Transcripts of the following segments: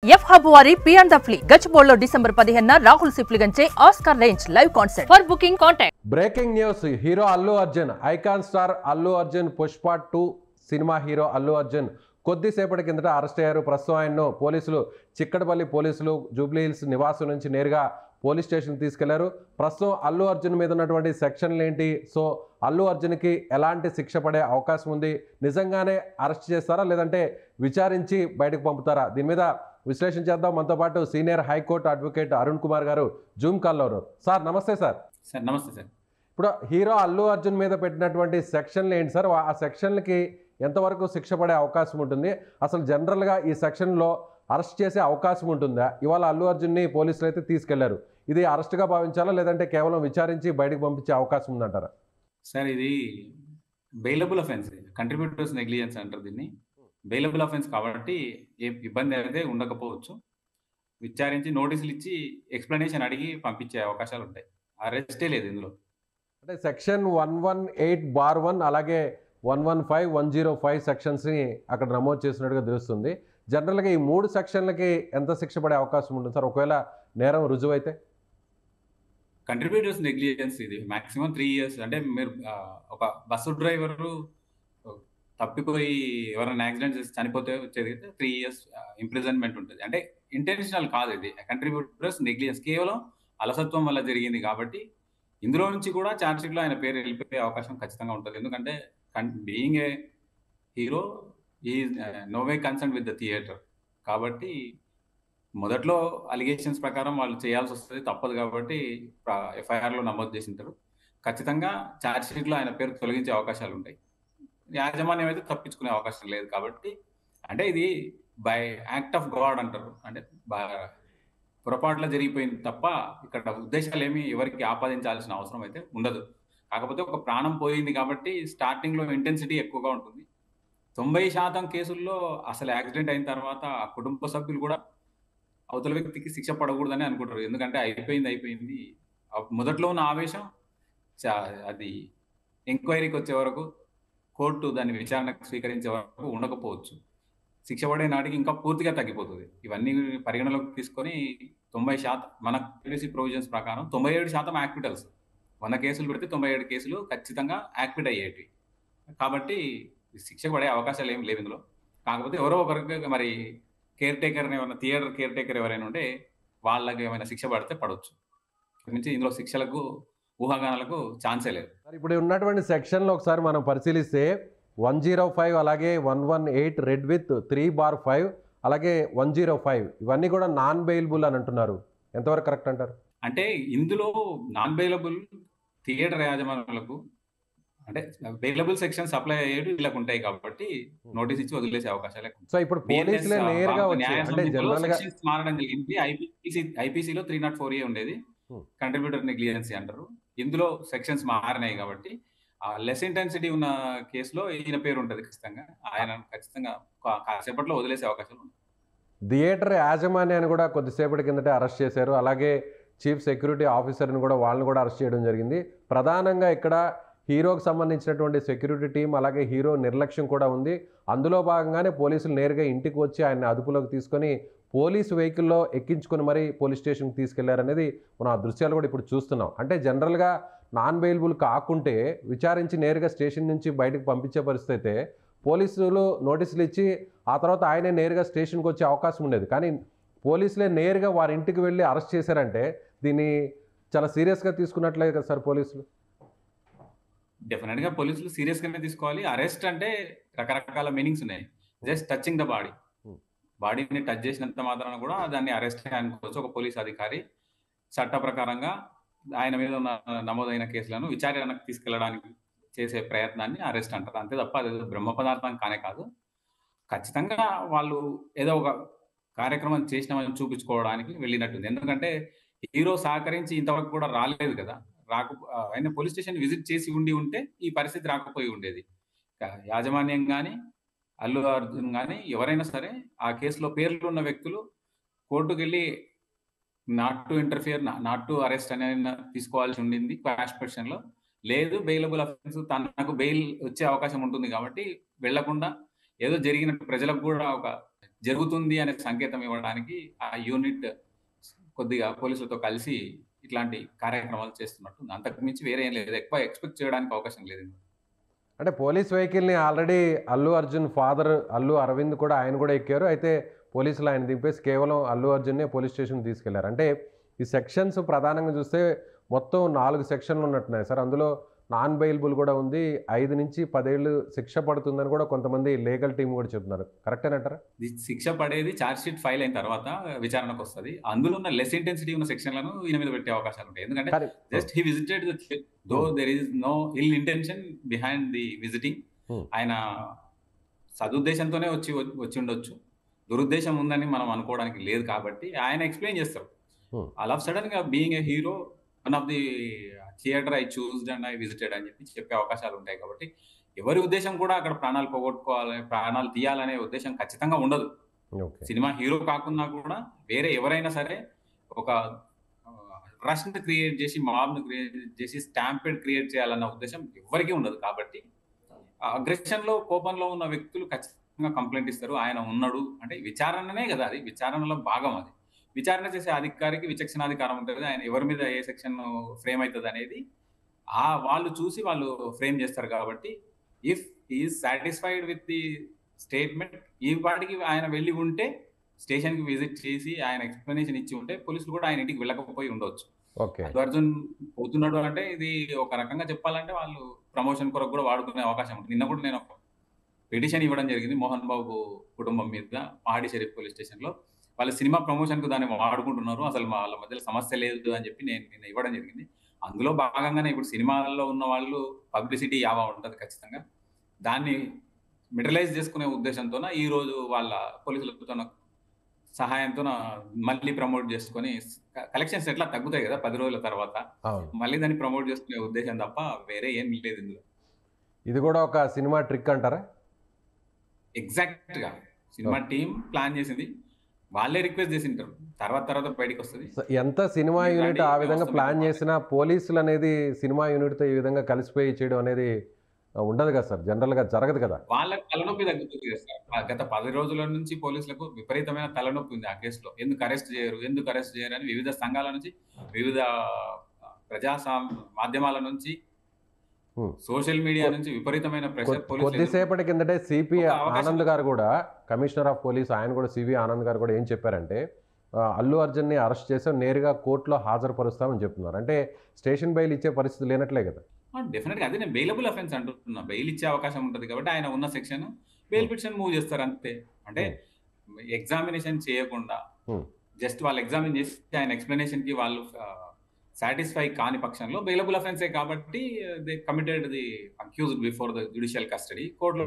F hub వారి పియాన్ ద ఫ్లీ గచ్చిబౌలిలో డిసెంబర్ 15న రాహుల్ సిప్లిగంచే Oscar range live concert. For booking contact. Breaking news. Hero Allu Arjun, icon star Allu Arjun Pushpa 2 cinema hero Allu Arjun కొద్దిసేపటి కిందట అరెస్ట్ అయ్యారు. ప్రస్తుతం ఆయన్ను పోలీసులు చిక్కడపల్లి పోలీసులు జూబ్లీ హిల్స్ నివాసం నుంచి నేరుగా పోలీస్ స్టేషన్కి తీసుకెళ్లారు. ప్రస్తుతం అల్లు అర్జున్ మీద ఉన్నటువంటి సెక్షన్లు ఏంటి, సో అల్లు అర్జున్కి ఎలాంటి శిక్ష పడే అవకాశం ఉంది, నిజంగానే అరెస్ట్ చేస్తారా లేదంటే విచారించి బయటకు పంపుతారా, దీని మీద విశ్లేషణ చేద్దాం. మనతో పాటు senior high court advocate Arun Kumar గారు జూమ్ కాల్లో ఉన్నారు. సార్ నమస్తే. సార్ నమస్తే సార్. ఇప్పుడు హీరో అల్లు అర్జున్ మీద పెట్టినటువంటి సెక్షన్లు ఏంటి సార్, ఆ సెక్షన్లకి ఎంతవరకు శిక్ష పడే అవకాశం ఉంటుంది, అసలు జనరల్గా ఈ సెక్షన్లో అరెస్ట్ చేసే అవకాశం ఉంటుందా? ఇవాళ అల్లు అర్జున్ని పోలీసులు అయితే తీసుకెళ్లారు, ఇది అరెస్ట్గా భావించాలా లేదంటే కేవలం విచారించి బయటకు పంపించే అవకాశం ఉందంటారా? సార్ ఇది బెయిలబుల్ అఫెన్స్, కంట్రిబ్యూటర్స్ నెగ్లిజెన్స్ అంటారు దీన్ని. బెయిలబుల్ అఫెన్స్ కాబట్టి ఏ ఇబ్బంది అయితే ఉండకపోవచ్చు. విచారించి నోటీసులు ఇచ్చి ఎక్స్ప్లెనేషన్ అడిగి పంపించే అవకాశాలు ఉంటాయి. అరెస్టే లేదు ఇందులో. అంటే సెక్షన్ 118(1) అలాగే 115, 105 సెక్షన్స్ని అక్కడ నమోదు చేసినట్టుగా తెలుస్తుంది. జనరల్గా ఈ 3 సెక్షన్లకి ఎంత శిక్ష పడే అవకాశం ఉంటుంది సార్ ఒకవేళ నేరం రుజువు అయితే? కంట్రిబ్యూటర్స్ నెగ్లిజెన్స్ ఇది మాక్సిమం 3 years. అంటే మీరు ఒక బస్సు డ్రైవరు తప్పిపోయి ఎవరైనా యాక్సిడెంట్ చేసి చనిపోతే వచ్చేది 3 years ఇంప్రిజన్మెంట్ ఉంటుంది. అంటే ఇంటెన్షనల్ కాదు ఇది. కంట్రిబ్యూటర్స్ నెగ్లిజెన్స్ కేవలం అలసత్వం వల్ల జరిగింది కాబట్టి ఇందులో నుంచి కూడా ఛార్జ్ షీట్లో ఆయన పేరు వెళ్ళిపోయే అవకాశం ఖచ్చితంగా ఉంటుంది. ఎందుకంటే బీయింగ్ ఏ హీరో ఈ no way concern with the theatre కాబట్టి మొదట్లో అలిగేషన్స్ ప్రకారం వాళ్ళు చేయాల్సి వస్తుంది, తప్పదు కాబట్టి ఎఫ్ఐఆర్లో నమోదు చేసింటారు. ఖచ్చితంగా ఛార్జ్ షీట్లో ఆయన పేరు తొలగించే అవకాశాలు ఉంటాయి. యాజమాన్యం అయితే తప్పించుకునే అవకాశం లేదు కాబట్టి అంటే ఇది బై యాక్ట్ ఆఫ్ గాడ్ అంటారు. అంటే పొరపాట్ల జరిగిపోయింది తప్ప ఇక్కడ ఉద్దేశాలు ఏమి ఎవరికి ఆపాదించాల్సిన అవసరం అయితే ఉండదు. కాకపోతే ఒక ప్రాణం పోయింది కాబట్టి స్టార్టింగ్లో ఇంటెన్సిటీ ఎక్కువగా ఉంటుంది. 90% కేసుల్లో అసలు యాక్సిడెంట్ అయిన తర్వాత ఆ కుటుంబ సభ్యులు కూడా అవతల వ్యక్తికి శిక్ష పడకూడదని అనుకుంటారు. ఎందుకంటే అయిపోయింది మొదట్లో ఉన్న ఆవేశం అది ఎంక్వైరీకి వచ్చే వరకు, కోర్టు దాన్ని విచారణకు స్వీకరించే వరకు ఉండకపోవచ్చు. శిక్ష పడే నాటికి ఇంకా పూర్తిగా తగ్గిపోతుంది. ఇవన్నీ పరిగణలోకి తీసుకొని 90% మన ప్రైవసీ ప్రొవిజన్స్ ప్రకారం 97% యాక్విటల్స్. 100 కేసులు పెడితే 97 కేసులు ఖచ్చితంగా యాక్విట్ అయ్యేవి. కాబట్టి శిక్ష పడే అవకాశాలు ఏమి లేవు ఇందులో. కాకపోతే ఎవరో ఒకరికి మరి కేర్ టేకర్ ఏమైనా థియేటర్ కేర్ టేకర్ ఎవరైనా ఉంటే వాళ్ళకి ఏమైనా శిక్ష పడితే పడవచ్చు. నుంచి ఇందులో శిక్షలకు ఊహాగానాలకు ఛాన్సే లేదు. ఇప్పుడు ఉన్నటువంటి సెక్షన్లో ఒకసారి మనం పరిశీలిస్తే 105 అలాగే 118 రెడ్ విత్ 3/5 అలాగే 105 ఇవన్నీ కూడా నాన్ బెయిలబుల్ అని అంటున్నారు. ఎంతవరకు కరెక్ట్ అంటారు? అంటే ఇందులో నాన్ బెయిలబుల్ థియేటర్ యాజమాన్యాలకు అంటే బెయిలబుల్ సెక్షన్స్ అప్లై అయ్యేవి వీళ్ళకు ఉంటాయి కాబట్టి నోటీస్ ఇచ్చి వదిలేసే అవకాశాలు. సో ఇప్పుడు పోలీసులే నేరుగా మారడం జరిగింది. ఐపీసీలో 304A ఉండేది, కంట్రిబ్యూటర్ నెగ్లిజెన్సీ అంటారు. ఇందులో సెక్షన్స్ మారినాయి కాబట్టి లెస్ ఇంటెన్సిటీ ఉన్న కేసులో ఈయన పేరు ఉంటుంది. ఖచ్చితంగా ఆయన ఖచ్చితంగా కాసేపట్లో వదిలేసే అవకాశాలు ఉన్నాయి. థియేటర్ యాజమాన్యాన్ని కూడా కొద్దిసేపటి కిందటే అరెస్ట్ చేశారు. అలాగే చీఫ్ సెక్యూరిటీ ఆఫీసర్ని కూడా వాళ్ళని కూడా అరెస్ట్ చేయడం జరిగింది. ప్రధానంగా ఇక్కడ హీరోకి సంబంధించినటువంటి సెక్యూరిటీ టీం అలాగే హీరో నిర్లక్ష్యం కూడా ఉంది. అందులో భాగంగానే పోలీసులు నేరుగా ఇంటికి వచ్చి ఆయన్ని అదుపులోకి తీసుకొని పోలీసు వెహికల్లో ఎక్కించుకొని మరీ పోలీస్ స్టేషన్కి తీసుకెళ్లారనేది మనం ఆ దృశ్యాలు కూడా ఇప్పుడు చూస్తున్నాం. అంటే జనరల్గా నాన్ బెయిలబుల్ కాకుంటే విచారించి నేరుగా స్టేషన్ నుంచి బయటకు పంపించే పరిస్థితి అయితే పోలీసులు నోటీసులు ఇచ్చి ఆ తర్వాత ఆయనే నేరుగా స్టేషన్కి వచ్చే అవకాశం ఉండేది. కానీ పోలీసులే నేరుగా వారి ఇంటికి వెళ్ళి అరెస్ట్ చేశారంటే దీన్ని చాలా సీరియస్గా తీసుకున్నట్లే కదా సార్ పోలీసులు? డెఫినెట్గా పోలీసులు సీరియస్గానే తీసుకోవాలి. అరెస్ట్ అంటే రకరకాల మీనింగ్స్ ఉన్నాయి. జస్ట్ టచింగ్ ద బాడీని టచ్ చేసినంత మాత్రాన కూడా దాన్ని అరెస్ట్ అనుకోవచ్చు. ఒక పోలీస్ అధికారి చట్ట ప్రకారంగా ఆయన మీద ఉన్న నమోదైన కేసులను విచారణకు తీసుకెళ్లడానికి చేసే ప్రయత్నాన్ని అరెస్ట్ అంటారు. అంతే తప్ప అది బ్రహ్మ పదార్థం కానే కాదు. ఖచ్చితంగా వాళ్ళు ఏదో ఒక కార్యక్రమం చేసినామని చూపించుకోవడానికి వెళ్ళినట్టుంది. ఎందుకంటే హీరో సహకరించి ఇంతవరకు కూడా రాలేదు కదా. ఆయన పోలీస్ స్టేషన్ విజిట్ చేసి ఉంటే ఈ పరిస్థితి రాకపోయి ఉండేది. యాజమాన్యం కానీ అల్లు అర్జున్ కానీ ఎవరైనా సరే ఆ కేసులో పేర్లు ఉన్న వ్యక్తులు కోర్టుకు వెళ్ళి not to interfere, not to arrest అనేది తీసుకోవాల్సి ఉండింది క్వాష్ పిటిషన్లో. లేదు బెయిలబుల్ అఫెన్స్, తనకు బెయిల్ వచ్చే అవకాశం ఉంటుంది కాబట్టి వెళ్లకుండా ఏదో జరిగినట్టు ప్రజలకు కూడా ఒక జరుగుతుంది అనే సంకేతం ఇవ్వడానికి ఆ యూనిట్ కొద్దిగా పోలీసులతో కలిసి ఇట్లాంటి కార్యక్రమాలు చేస్తున్నట్టు, అంతకు మించి వేరే ఏం లేదు, ఎక్కువ ఎక్స్పెక్ట్ చేయడానికి అవకాశం లేదు. అంటే పోలీస్ వెహికల్ని ఆల్రెడీ అల్లు అర్జున్ ఫాదర్ అల్లు అరవింద్ కూడా ఆయన కూడా ఎక్కారు. అయితే పోలీసులు ఆయన దింపేసి కేవలం అల్లు అర్జున్నే పోలీస్ స్టేషన్ తీసుకెళ్లారు. అంటే ఈ సెక్షన్స్ ప్రధానంగా చూస్తే మొత్తం 4 సెక్షన్లు ఉన్నట్టున్నాయి సార్. అందులో నాన్ బెయిలబుల్ కూడా ఉంది. 5 నుంచి 10 ఏళ్ళు శిక్ష పడుతుందని కూడా కొంతమంది లీగల్ టీం కూడా చెప్తున్నారు. కరెక్టేనంటారా? శిక్ష పడేది ఛార్జ్ షీట్ ఫైల్ అయిన తర్వాత విచారణకు వస్తుంది. అందులో ఉన్న లెస్ ఇంటెన్సిటీ ఉన్న సెక్షన్లను ఈయన మీద పెట్టే అవకాశాలు ఉంటాయి. ఎందుకంటే just he visited though there is no ill intention behind the visiting. ఆయన సదుద్దేశంతోనే వచ్చి ఉండొచ్చు, దురుద్దేశం ఉందని మనం అనుకోవడానికి లేదు. కాబట్టి ఆయన ఎక్స్ప్లెయిన్ చేస్తారు. ఆల్ ఆఫ్ సడన్ గా being a hero, one of the theatre I చూస్డ్ and I visited అని చెప్పే అవకాశాలు ఉంటాయి. కాబట్టి ఎవరి ఉద్దేశం కూడా అక్కడ ప్రాణాలు పోగొట్టుకోవాలి, ప్రాణాలు తీయాలనే ఉద్దేశం ఖచ్చితంగా ఉండదు. సినిమా హీరో కాకుండా కూడా వేరే ఎవరైనా సరే ఒక రష్ ని క్రియేట్ చేసి, మాబ్ ను క్రియేట్ చేసి, స్టాంపెడ్ క్రియేట్ చేయాలన్న ఉద్దేశం ఎవరికీ ఉండదు. కాబట్టి అగ్రెషన్ లో, కోపంలో ఉన్న వ్యక్తులు ఖచ్చితంగా కంప్లైంట్ ఇస్తారు. ఆయన ఉన్నాడు అంటే విచారణనే కదా, అది విచారణలో భాగం. అది విచారణ చేసే అధికారికి విచక్షణాధికారం ఉంటుంది. ఆయన ఎవరి మీద ఏ సెక్షన్ ఫ్రేమ్ అవుతుంది అనేది వాళ్ళు చూసి వాళ్ళు ఫ్రేమ్ చేస్తారు. కాబట్టి if is satisfied with the statement, ఈ పాటికి ఆయన వెళ్ళి ఉంటే, స్టేషన్కి విజిట్ చేసి ఆయన ఎక్స్ప్లెనేషన్ ఇచ్చి ఉంటే, పోలీసులు కూడా ఆయన ఇంటికి వెళ్ళకపోయి ఉండవచ్చు. అల్లు అర్జున్ పోతున్నాడు అంటే ఇది ఒక రకంగా చెప్పాలంటే వాళ్ళు ప్రమోషన్ కొరకు కూడా వాడుకునే అవకాశం ఉంటుంది. నిన్న కూడా నేను ఒక పిటిషన్ ఇవ్వడం జరిగింది మోహన్ బాబు కుటుంబం మీద పాడి షరీఫ్ పోలీస్ స్టేషన్లో. వాళ్ళ సినిమా ప్రమోషన్ కు దాన్ని వాడుకుంటున్నారు, అసలు వాళ్ళ మధ్యలో సమస్య లేదు అని చెప్పి నేను ఇవ్వడం జరిగింది. అందులో భాగంగానే ఇప్పుడు సినిమాల్లో ఉన్న వాళ్ళు పబ్లిసిటీ యావా ఉంటుంది ఖచ్చితంగా. దాన్ని మిటలైజ్ చేసుకునే ఉద్దేశంతో ఈ రోజు వాళ్ళ పోలీసులతో సహాయంతో మళ్ళీ ప్రమోట్ చేసుకొని, కలెక్షన్స్ ఎట్లా తగ్గుతాయి కదా 10 రోజుల తర్వాత, మళ్ళీ దాన్ని ప్రమోట్ చేసుకునే ఉద్దేశం తప్ప వేరే ఏం లేదు ఇందులో. ఇది కూడా ఒక సినిమా ట్రిక్ అంటారా? ఎగ్జాక్ట్ గా సినిమా టీం ప్లాన్ చేసింది, వాళ్ళే రిక్వెస్ట్ చేసి ఉంటారు, తర్వాత బయటకు వస్తుంది. ఎంత సినిమా యూనిట్ ఆ విధంగా ప్లాన్ చేసినా పోలీసులు అనేది సినిమా యూనిట్తో ఈ విధంగా కలిసిపోయి చేయడం అనేది ఉండదు కదా సార్, జనరల్ గా జరగదు కదా. వాళ్ళకి తలనొప్పి తగ్గుతుంది కదా సార్. గత 10 రోజుల నుంచి పోలీసులకు విపరీతమైన తలనొప్పి ఉంది ఆ కేసులో. ఎందుకు అరెస్ట్ చేయరు అని వివిధ సంఘాల నుంచి, వివిధ ప్రజా మాధ్యమాల నుంచి, సోషల్ మీడియా నుంచి విపరీతమైన ప్రెషర్. కొద్దిసేపటి కిందటే సిపి ఆనంద్ గారు కూడా, కమిషనర్ ఆఫ్ పోలీస్, ఆయన కూడా సివి ఆనంద్ గారు కూడా ఏం చెప్పారంటే, అల్లు అర్జున్ని అరెస్ట్ చేసి నేరుగా కోర్టులో హాజరుపరుస్తామని చెప్తున్నారు. అంటే స్టేషన్ బెయిల్ ఇచ్చే పరిస్థితి లేనట్లే కదా. డెఫినెట్గా అదే నేను బెయిలబుల్ అఫెన్స్ అంటున్నా. బెయిల్ ఇచ్చే అవకాశం ఉంటుంది కాబట్టి ఆయన ఉన్న సెక్షన్ బెయిల్ పిటిషన్ మూవ్ చేస్తారు అంతే. అంటే ఎగ్జామినేషన్ చేయకుండా జస్ట్ వాళ్ళు ఎగ్జామిన్ చేసి ఆయన ఎక్స్ప్లెనేషన్ కి వాళ్ళు సాటిస్ఫై కాని పక్షంలో బెయిలబుల్ అఫెన్సే కాబట్టి they committed the accused before the judicial custody, కోర్టులో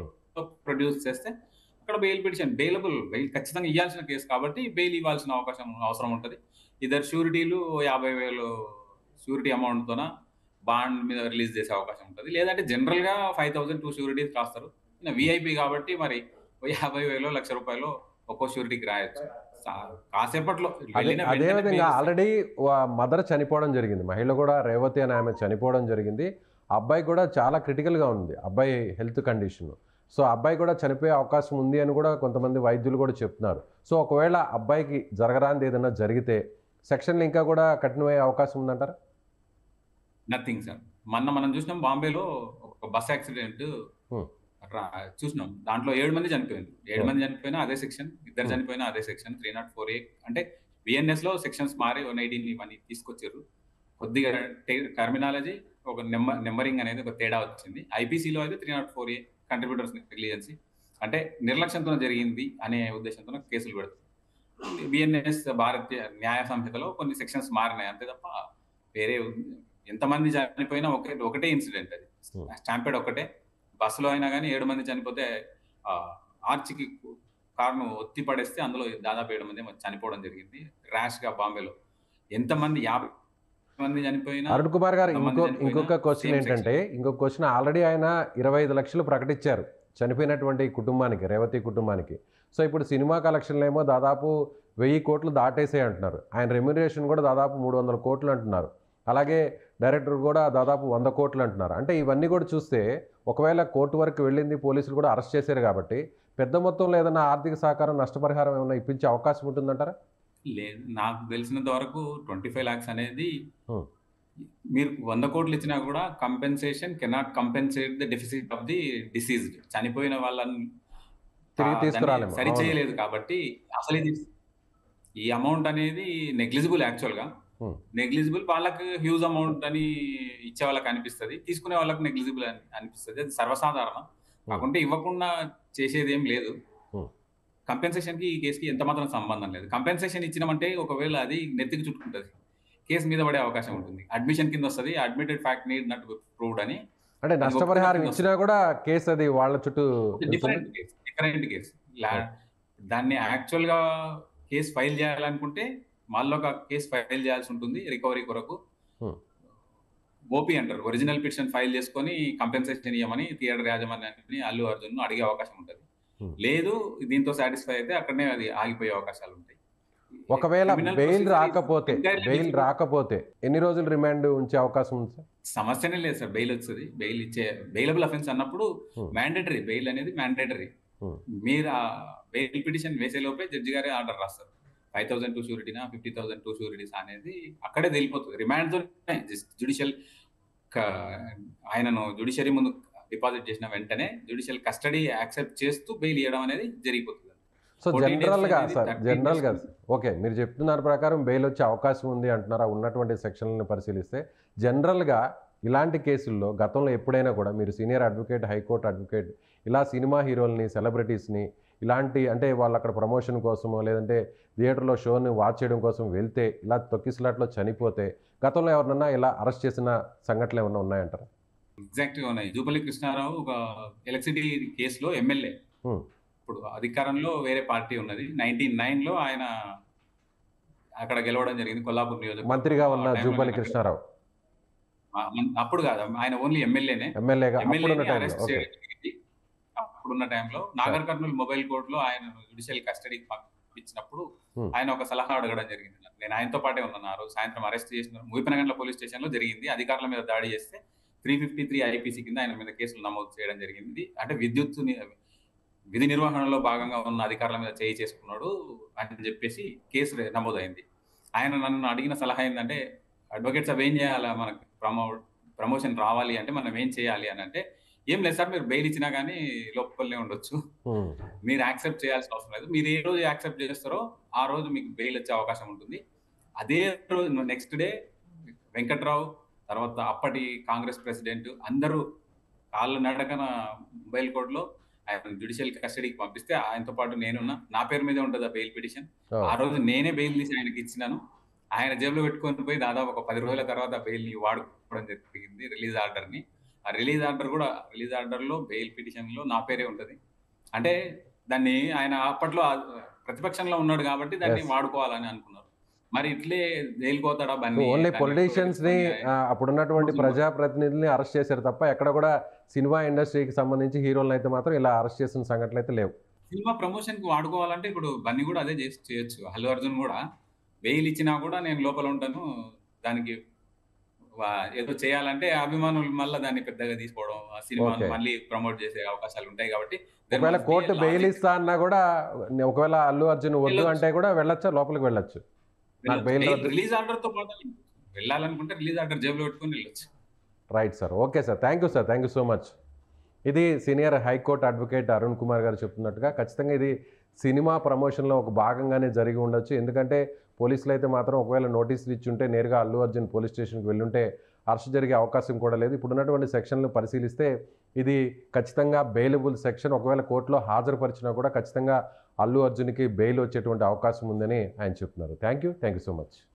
ప్రొడ్యూస్ చేస్తే అక్కడ బెయిల్ పిటిషన్ బెయిల్ ఖచ్చితంగా ఇవ్వాల్సిన కేసు కాబట్టి బెయిల్ ఇవ్వాల్సిన అవసరం ఉంటుంది. ఇద్దరు షూరిటీలు 50,000 షూరిటీ అమౌంట్తోన బాండ్ మీద రిలీజ్ చేసే అవకాశం ఉంటుంది. లేదంటే జనరల్గా 5,000 2 షూరిటీస్ రాస్తారు. విఐపి కాబట్టి మరి 50,000 ₹1,00,000 ఒక్కో షూరిటీకి రాయొచ్చు. కాసేపట్లో అదేవిధంగా ఆల్రెడీ మదర్ చనిపోవడం జరిగింది, మహిళ కూడా రేవతి అని ఆమె చనిపోవడం జరిగింది. అబ్బాయి కూడా చాలా క్రిటికల్గా ఉంది అబ్బాయి హెల్త్ కండిషన్. సో అబ్బాయి కూడా చనిపోయే అవకాశం ఉంది అని కూడా కొంతమంది వైద్యులు కూడా చెప్తున్నారు. సో ఒకవేళ అబ్బాయికి జరగరాంది ఏదైనా జరిగితే సెక్షన్లు ఇంకా కూడా కఠినమయ్యే అవకాశం ఉందంటారా? Nothing sir. మనం చూసినాం బాంబేలో ఒక బస్ యాక్సిడెంట్ చూసినాం, దాంట్లో 7 మంది చనిపోయింది. 7 మంది చనిపోయినా అదే సెక్షన్, 2 చనిపోయినా అదే సెక్షన్ 304A. అంటే బిఎన్ఎస్ లో సెక్షన్స్ మారి 118 ఇవన్నీ తీసుకొచ్చారు. కొద్దిగా టర్మినాలజీ ఒక నెంబరింగ్ అనేది ఒక తేడా వచ్చింది. ఐపీసీలో అయితే 304A కంట్రిబ్యూటర్స్ నెగ్లిజెన్సీ అంటే నిర్లక్ష్యంతో జరిగింది అనే ఉద్దేశంతో కేసులు పెడుతుంది. బిఎన్ఎస్ భారతీయ న్యాయ సంహితలో కొన్ని సెక్షన్స్ మారినాయి అంతే తప్ప వేరే ఎంతమంది చనిపోయినా ఒకటే ఇన్సిడెంట్. అది స్టాంపెడ్ ఒకటే. బస్సులో అయినా కానీ 7 మంది చనిపోతే ఆర్చికి కారును ఒత్తి పడేస్తే అందులో దాదాపు 7 మంది చనిపోవడం జరిగింది ర్యాష్ గా బాంబేలో. ఎంతమంది 50 మంది చనిపోయినా. అరుణ్ కుమార్ గారు ఇంకొక క్వశ్చన్ ఏంటంటే, ఇంకొక క్వశ్చన్, ఆల్రెడీ ఆయన 25 లక్షలు ప్రకటించారు చనిపోయినటువంటి కుటుంబానికి, రేవతి కుటుంబానికి. సో ఇప్పుడు సినిమా కలెక్షన్లు ఏమో దాదాపు 1000 కోట్లు దాటేసే అంటున్నారు. ఆయన రెమ్యునరేషన్ కూడా దాదాపు 300 కోట్లు అంటున్నారు. అలాగే డైరెక్టర్ కూడా దాదాపు 100 కోట్లు అంటున్నారు. అంటే ఇవన్నీ కూడా చూస్తే ఒకవేళ కోర్టు వరకు వెళ్ళింది, పోలీసులు కూడా అరెస్ట్ చేశారు కాబట్టి పెద్ద మొత్తంలో ఏదైనా ఆర్థిక సహకారం, నష్టపరిహారం ఏమైనా ఇప్పించే అవకాశం ఉంటుందంటారా? లేదు, నాకు తెలిసినంత వరకు 25 lakhs అనేది హ్మ్. మీరు 100 కోట్లు ఇచ్చినా కూడా compensation cannot compensate the deficit of the deceased. చనిపోయిన వాళ్ళని తిరిగి దాన్ని తీసుకురాలేము. సరి అవును. చేయలేదు కాబట్టి అసలు ఈ అమౌంట్ అనేది నెగ్లిజిబుల్ యాక్చువల్గా. హ్మ్. నెగ్లిజిబుల్ వాళ్ళకి హ్యూజ్ అమౌంట్ అని ఇచ్చే వాళ్ళకి అనిపిస్తుంది, తీసుకునే వాళ్ళకి నెగ్లిజిబుల్ అని అనిపిస్తుంది. అది సర్వసాధారణం. కాకుంటే ఇవ్వకుండా చేసేది ఏం లేదు. హ్మ్. కంపెన్సేషన్ కి ఈ కేసుకి ఎంత మాత్రం సంబంధం లేదు. కంపెన్సేషన్ ఇచ్చినామంటే ఒకవేళ అది నెత్తికి చుట్టుకుంటుంది, కేసు మీద పడే అవకాశం ఉంటుంది. అడ్మిషన్ కింద వస్తుంది, admitted fact need not proved అని. అంటే అది నష్టపరిహారం ఒప్పుకున్న కింద ఇచ్చినా కూడా కేసు అది వాళ్ళ చుట్టూ వస్తుంది. Different case, different case. దాన్ని యాక్చువల్ గా కేసు ఫైల్ చేయాలనుకుంటే వాళ్ళలో ఒక కేసు ఫైల్ చేయాల్సి ఉంటుంది రికవరీ కొరకు. హ్మ్. ఓపీ అంటారు, ఒరిజినల్ పిటిషన్ ఫైల్ చేసుకొని కంపెన్సేషన్ ఇవ్వమని థియేటర్ యాజమాన్యాన్ని అల్లు అర్జున్ అడిగే అవకాశం ఉంటుంది. హ్మ్. లేదు దీంతో సాటిస్ఫై అయితే అక్కడనే అది ఆగిపోయే అవకాశాలు ఉంటాయి. ఒకవేళ Criminal బెయిల్ procedure is రాకపోతే entirely బెయిల్ different. రాకపోతే ఎన్ని రోజులు రిమాండ్ ఉంచే అవకాశం ఉంది సార్? సమస్యనే లేదు సార్, బెయిల్ వస్తుంది. బెయిల్ ఇచ్చే బెయిలబుల్ అఫెన్స్ అన్నప్పుడు Hmm. మ్యాండేటరీ, బెయిల్ అనేది మ్యాండేటరీ. Hmm. మీరు ఆ బెయిల్ పిటిషన్ వేసే లోపే జడ్జి గారే ఆర్డర్ రాస్తారు. 5,000 టూ షూరిటీనా, 50,000 టూ షూరిటీస్ అనేది అక్కడే తెలిపోతుంది. రిమాండ్తో జ్యుడిషియల్ ఆయనను జ్యుడిషియరీ ముందు డిపాజిట్ చేసిన వెంటనే జ్యుడిషియల్ కస్టడీ యాక్సెప్ట్ చేస్తూ బెయిల్ ఇవ్వడం అనేది జరిగిపోతుంది. సో 40 days జనరల్గా అనేది సార్ 30 జనరల్గా days. ఓకే, మీరు చెప్తున్న ప్రకారం బెయిల్ వచ్చే అవకాశం ఉంది అంటున్నారా? ఉన్నటువంటి సెక్షన్లను పరిశీలిస్తే జనరల్గా ఇలాంటి కేసుల్లో గతంలో ఎప్పుడైనా కూడా మీరు సీనియర్ అడ్వకేట్, హైకోర్టు అడ్వకేట్, ఇలా సినిమా హీరోల్ని, సెలబ్రిటీస్ని ఇలాంటి అంటే వాళ్ళు అక్కడ ప్రమోషన్ కోసమో లేదంటే థియేటర్లో షోని వాచ్ చేయడం కోసం వెళ్తే ఇలా తొక్కిసలాట్లో చనిపోతే గతంలో ఎవరినన్నా ఇలా అరెస్ట్ చేసిన సంఘటనలు ఏమన్నా ఉన్నాయంటారా? ఎగ్జాక్ట్గా ఉన్నాయి. జూపల్లి కృష్ణారావు ఒక ఎలక్ట్రిసిటీ కేసులో ఎమ్మెల్యే. హ్మ్. ఇప్పుడు అధికారంలో వేరే పార్టీ ఉన్నది. 1999లో ఆయన అక్కడ గెలవడం జరిగింది, కొల్లాపూర్ నియోజకవర్గం. మంత్రిగా ఉన్న ఆ టైంలో జూపల్లి ఆయన కృష్ణారావు అప్పుడు కాదు, ఆయన ఓన్లీ ఎమ్మెల్యేనే. ఎమ్మెల్యేగా అప్పుడున్న ఎమ్మెల్యేని టైంలో. Arrest okay. చేయడం జరిగింది. అప్పుడున్న టైంలో నాగర్ కర్నూలు మొబైల్ కోర్టులో ఆయన జ్యుడిషియల్ కస్టడీకి పంపించినప్పుడు Hmm. ఆయన ఒక సలహా అడగడం జరిగింది. నేను ఆయనతో పాటే ఉన్నాను ఆ రోజు. సాయంత్రం అరెస్ట్ చేసిన మూపనగండ్ల పోలీస్ స్టేషన్ లో జరిగింది. అధికారుల మీద దాడి చేస్తే 353 ఐపీసీ కింద ఆయన మీద కేసులు నమోదు చేయడం జరిగింది. అంటే విధి నిర్వహణలో భాగంగా ఉన్న అధికారుల మీద చేయి చేసుకున్నాడు అని చెప్పేసి కేసు నమోదైంది. ఆయన నన్ను అడిగిన సలహా ఏంటంటే, అడ్వకేట్స్ అవి ఏం చేయాలా, మనకు ప్రమోషన్ రావాలి అంటే మనం ఏం చేయాలి అని అంటే, ఏం లేదు సార్, మీరు బెయిల్ ఇచ్చినా కానీ లోపలనే ఉండొచ్చు, Hmm. మీరు యాక్సెప్ట్ చేయాల్సిన అవసరం లేదు. మీరు ఏ రోజు యాక్సెప్ట్ చేస్తారో ఆ రోజు మీకు బెయిల్ వచ్చే అవకాశం ఉంటుంది. అదే రోజు నెక్స్ట్ డే వెంకట్రావు, తర్వాత అప్పటి కాంగ్రెస్ ప్రెసిడెంట్ అందరూ కాళ్ళ నడకన మొబైల్ కోర్టులో ఆయన జ్యుడిషియల్ కస్టడీకి పంపిస్తే ఆయనతో పాటు నేనున్నా. నా పేరు మీదే ఉంటుంది ఆ బెయిల్ పిటిషన్. Oh. ఆ రోజు నేనే బెయిల్ తీసి ఆయనకి ఇచ్చినాను. ఆయన జేబులో పెట్టుకొని పోయి దాదాపు ఒక 10 రోజుల తర్వాత బెయిల్ ని వాడుకోవడం జరిగింది, రిలీజ్ ఆర్డర్ ని. ఆ రిలీజ్ ఆర్డర్ లో బెయిల్ పిటిషన్ లో నా పేరే ఉంటది. అంటే దాన్ని ఆయన అప్పట్లో ప్రతిపక్షంలో ఉన్నాడు కాబట్టి దాన్ని Yes. వాడుకోవాలని అనుకున్నారు. మరి ఇట్లే జైలుకోతాడా సో బన్నీ, ఓన్లీ దాన్ని పొలిటీషియన్స్ ని ఉపయోగించుకొని అప్పుడున్నటువంటి సినిమా. ప్రజాప్రతినిధుల్ని అరెస్ట్ చేశారు తప్ప ఎక్కడ కూడా సినిమా ఇండస్ట్రీకి సంబంధించి హీరోలను అయితే మాత్రం ఇలా అరెస్ట్ చేసిన సంఘటనలు అయితే లేవు. సినిమా ప్రమోషన్ కి వాడుకోవాలంటే ఇప్పుడు బన్నీ కూడా అదే చేయొచ్చు. అల్లు అర్జున్ కూడా బెయిల్ ఇచ్చినా కూడా నేను లోపల ఉంటాను, దానికి ఏదో చేయాలంటే అభిమానులు మళ్ళీ దాన్ని పెద్దగా తీసుకోవడం, ఆ సినిమాను Okay. మళ్ళీ ప్రమోట్ చేసే అవకాశాలు ఉంటాయి కాబట్టి there ఒకవేళ must be a court bail logic. ఇస్తా అన్నా కూడా ఒకవేళ అల్లు అర్జున్ వద్దు వెళ్ళొచ్చు. అంటే కూడా వెళ్ళొచ్చా, లోపలికి వెళ్ళొచ్చు? నాకు బెయిల్ రద్దు. రిలీజ్ ఆర్డర్ తో పాటు వెళ్ళాలనుకుంటే రిలీజ్ ఆర్డర్ జేబులో పెట్టుకొని వెళ్ళొచ్చు. Right sir, okay sir, thank you sir, thank you so much. ఇది senior high court advocate Arun Kumar garu చెప్తున్నట్టుగా ఖచ్చితంగా ఇది సినిమా ప్రమోషన్లో ఒక భాగంగానే జరిగి ఉండొచ్చు. ఎందుకంటే పోలీసులు అయితే మాత్రం ఒకవేళ నోటీసులు ఇచ్చుంటే నేరుగా అల్లు అర్జున్ పోలీస్ స్టేషన్కి వెళ్ళుంటే అరెస్ట్ జరిగే అవకాశం కూడా లేదు. ఇప్పుడున్నటువంటి సెక్షన్లు పరిశీలిస్తే ఇది ఖచ్చితంగా బెయిలబుల్ సెక్షన్. ఒకవేళ కోర్టులో హాజరుపరిచినా కూడా ఖచ్చితంగా అల్లు అర్జున్కి బెయిల్ వచ్చేటువంటి అవకాశం ఉందని ఆయన చెప్తున్నారు. Thank you so much.